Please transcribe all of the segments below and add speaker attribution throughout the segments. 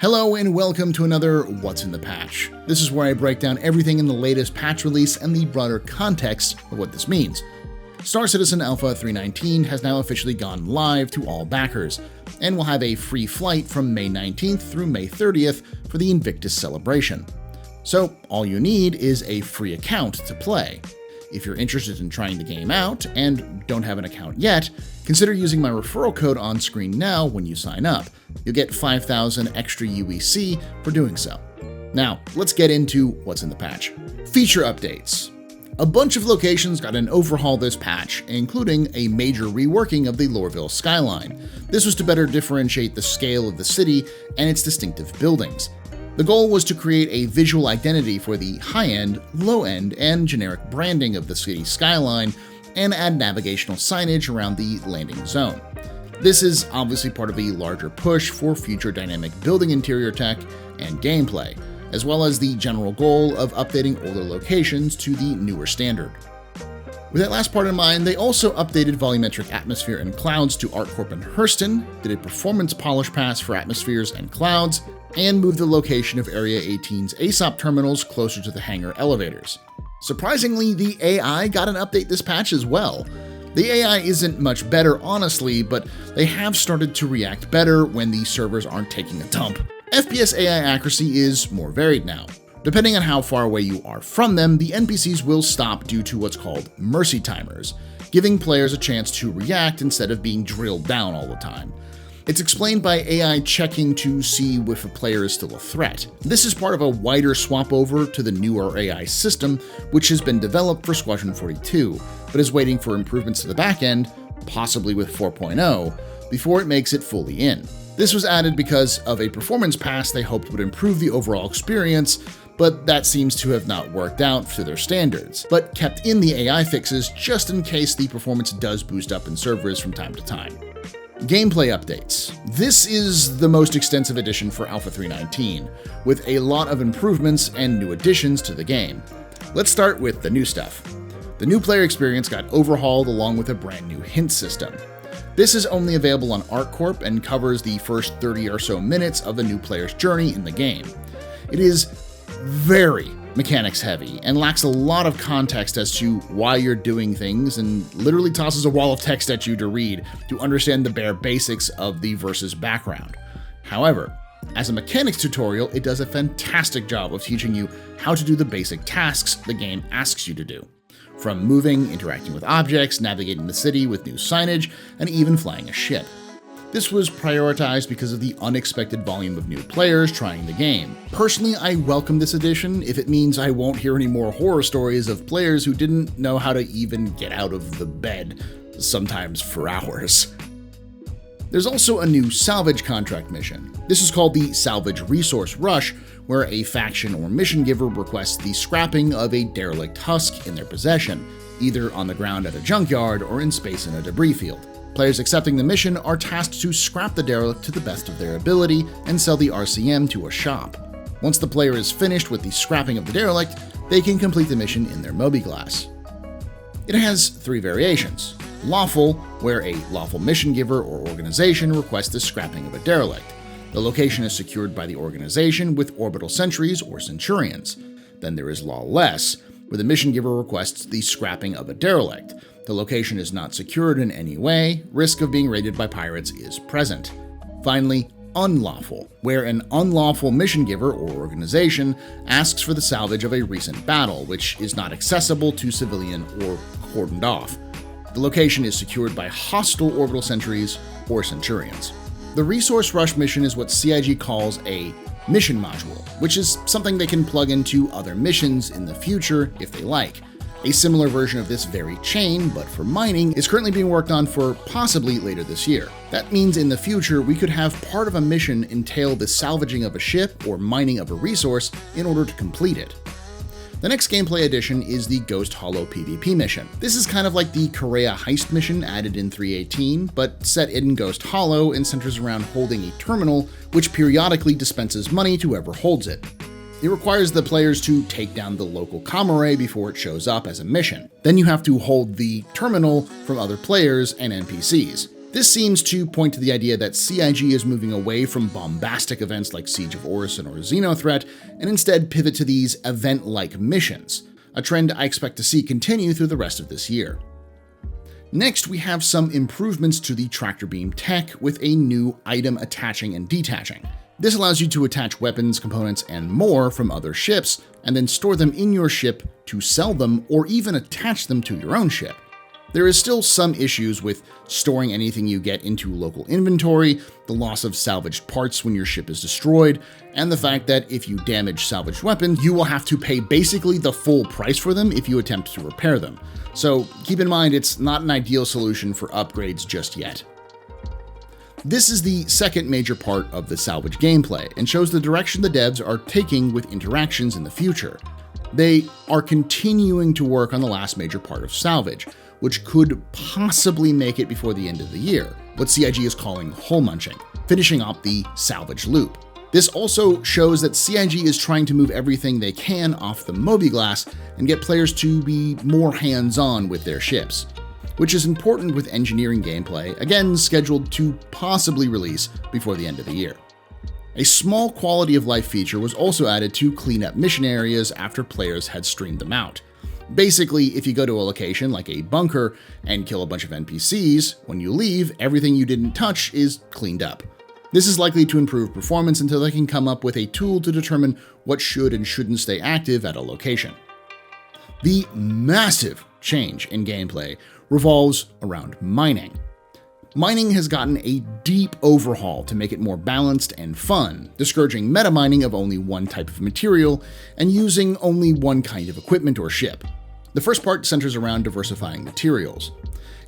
Speaker 1: Hello and welcome to another What's in the Patch. This is where I break down everything in the latest patch release and the broader context of what this means. Star Citizen Alpha 3.19 has now officially gone live to all backers, and will have a free flight from May 19th through May 30th for the Invictus celebration. So all you need is a free account to play. If you're interested in trying the game out and don't have an account yet, consider using my referral code on screen now when you sign up. You'll get 5,000 extra UEC for doing so. Now, let's get into what's in the patch. Feature updates. A bunch of locations got an overhaul this patch, including a major reworking of the Loreville Skyline. This was to better differentiate the scale of the city and its distinctive buildings. The goal was to create a visual identity for the high-end, low-end, and generic branding of the city skyline, and add navigational signage around the landing zone. This is obviously part of a larger push for future dynamic building interior tech and gameplay, as well as the general goal of updating older locations to the newer standard. With that last part in mind, they also updated volumetric atmosphere and clouds to ArcCorp and Hurston, did a performance polish pass for atmospheres and clouds, and moved the location of Area 18's ASOP terminals closer to the hangar elevators. Surprisingly, the AI got an update this patch as well. The AI isn't much better, honestly, but they have started to react better when the servers aren't taking a dump. FPS AI accuracy is more varied now. Depending on how far away you are from them, the NPCs will stop due to what's called mercy timers, giving players a chance to react instead of being drilled down all the time. It's explained by AI checking to see if a player is still a threat. This is part of a wider swap over to the newer AI system, which has been developed for Squadron 42, but is waiting for improvements to the backend, possibly with 4.0, before it makes it fully in. This was added because of a performance pass they hoped would improve the overall experience, but that seems to have not worked out to their standards, but kept in the AI fixes just in case the performance does boost up in servers from time to time. Gameplay updates. This is the most extensive edition for Alpha 3.19, with a lot of improvements and new additions to the game. Let's start with the new stuff. The new player experience got overhauled along with a brand new hint system. This is only available on ArcCorp and covers the first 30 or so minutes of the new player's journey in the game. It is very mechanics heavy and lacks a lot of context as to why you're doing things, and literally tosses a wall of text at you to read to understand the bare basics of the versus background. However, as a mechanics tutorial, it does a fantastic job of teaching you how to do the basic tasks the game asks you to do, from moving, interacting with objects, navigating the city with new signage, and even flying a ship. This was prioritized because of the unexpected volume of new players trying the game. Personally, I welcome this addition if it means I won't hear any more horror stories of players who didn't know how to even get out of the bed, sometimes for hours. There's also a new Salvage contract mission. This is called the Salvage Resource Rush, where a faction or mission giver requests the scrapping of a derelict husk in their possession, either on the ground at a junkyard or in space in a debris field. Players accepting the mission are tasked to scrap the derelict to the best of their ability and sell the RCM to a shop. Once the player is finished with the scrapping of the derelict, they can complete the mission in their Mobi-Glass. It has 3 variations. Lawful, where a lawful mission giver or organization requests the scrapping of a derelict. The location is secured by the organization with orbital sentries or centurions. Then there is Lawless, where the mission giver requests the scrapping of a derelict. The location is not secured in any way, risk of being raided by pirates is present. Finally, Unlawful, where an unlawful mission giver or organization asks for the salvage of a recent battle, which is not accessible to civilian or cordoned off. The location is secured by hostile orbital sentries or centurions. The Resource Rush mission is what CIG calls a mission module, which is something they can plug into other missions in the future if they like. A similar version of this very chain, but for mining, is currently being worked on for possibly later this year. That means in the future, we could have part of a mission entail the salvaging of a ship or mining of a resource in order to complete it. The next gameplay addition is the Ghost Hollow PvP mission. This is kind of like the Korea heist mission added in 3.18, but set in Ghost Hollow and centers around holding a terminal which periodically dispenses money to whoever holds it. It requires the players to take down the local comm array before it shows up as a mission. Then you have to hold the terminal from other players and NPCs. This seems to point to the idea that CIG is moving away from bombastic events like Siege of Orison or Xenothreat, and instead pivot to these event-like missions, a trend I expect to see continue through the rest of this year. Next, we have some improvements to the tractor beam tech with a new item attaching and detaching. This allows you to attach weapons, components, and more from other ships, and then store them in your ship to sell them or even attach them to your own ship. There is still some issues with storing anything you get into local inventory, the loss of salvaged parts when your ship is destroyed, and the fact that if you damage salvaged weapons, you will have to pay basically the full price for them if you attempt to repair them. So keep in mind it's not an ideal solution for upgrades just yet. This is the second major part of the Salvage gameplay and shows the direction the devs are taking with interactions in the future. They are continuing to work on the last major part of Salvage, which could possibly make it before the end of the year, what CIG is calling hole munching, finishing up the Salvage loop. This also shows that CIG is trying to move everything they can off the mobiGlas and get players to be more hands-on with their ships, which is important with engineering gameplay, again scheduled to possibly release before the end of the year. A small quality of life feature was also added to clean up mission areas after players had streamed them out. Basically, if you go to a location like a bunker and kill a bunch of NPCs, when you leave, everything you didn't touch is cleaned up. This is likely to improve performance until they can come up with a tool to determine what should and shouldn't stay active at a location. The massive change in gameplay revolves around mining. Mining has gotten a deep overhaul to make it more balanced and fun, discouraging meta mining of only one type of material and using only one kind of equipment or ship. The first part centers around diversifying materials.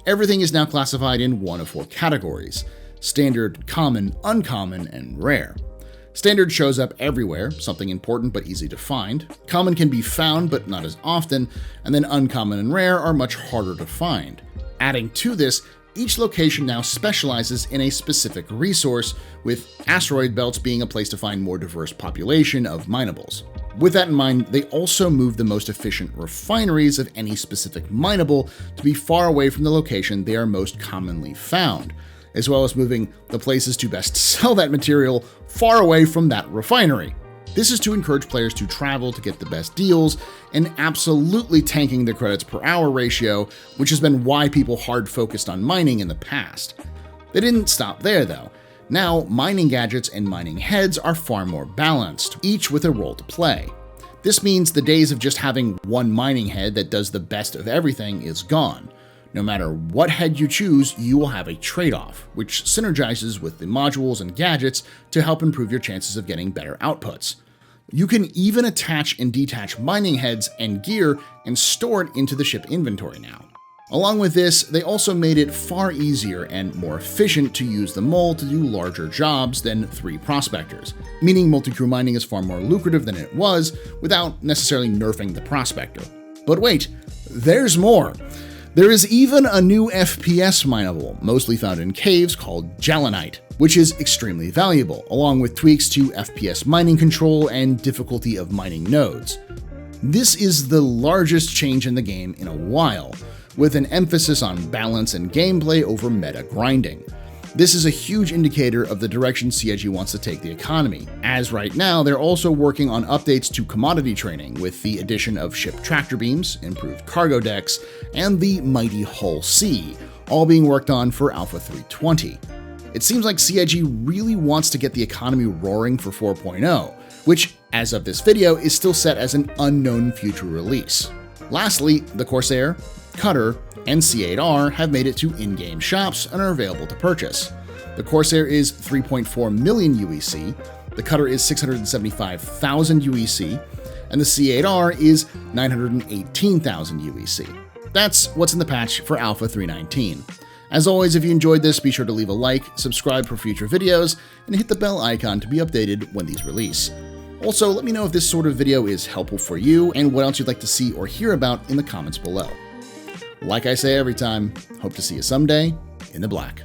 Speaker 1: Everything is now classified in one of 4 categories: standard, common, uncommon, and rare. Standard shows up everywhere, something important but easy to find. Common can be found but not as often, and then uncommon and rare are much harder to find. Adding to this, each location now specializes in a specific resource, with asteroid belts being a place to find more diverse population of minables. With that in mind, they also moved the most efficient refineries of any specific mineable to be far away from the location they are most commonly found, as well as moving the places to best sell that material far away from that refinery. This is to encourage players to travel to get the best deals and absolutely tanking the credits per hour ratio, which has been why people hard focused on mining in the past. They didn't stop there though. Now, mining gadgets and mining heads are far more balanced, each with a role to play. This means the days of just having one mining head that does the best of everything is gone. No matter what head you choose, you will have a trade-off, which synergizes with the modules and gadgets to help improve your chances of getting better outputs. You can even attach and detach mining heads and gear and store it into the ship inventory now. Along with this, they also made it far easier and more efficient to use the mole to do larger jobs than 3 prospectors, meaning multi-crew mining is far more lucrative than it was without necessarily nerfing the prospector. But wait, there's more! There is even a new FPS mineable, mostly found in caves, called Gelinite, which is extremely valuable, along with tweaks to FPS mining control and difficulty of mining nodes. This is the largest change in the game in a while, with an emphasis on balance and gameplay over meta grinding. This is a huge indicator of the direction CIG wants to take the economy, as right now they're also working on updates to commodity training with the addition of ship tractor beams, improved cargo decks, and the mighty Hull C, all being worked on for Alpha 3.20. It seems like CIG really wants to get the economy roaring for 4.0, which, as of this video, is still set as an unknown future release. Lastly, the Corsair, Cutter, and C8R have made it to in-game shops and are available to purchase. The Corsair is 3.4 million UEC, the Cutter is 675,000 UEC, and the C8R is 918,000 UEC. That's what's in the patch for Alpha 3.19. As always, if you enjoyed this, be sure to leave a like, subscribe for future videos, and hit the bell icon to be updated when these release. Also, let me know if this sort of video is helpful for you and what else you'd like to see or hear about in the comments below. Like I say every time, hope to see you someday in the black.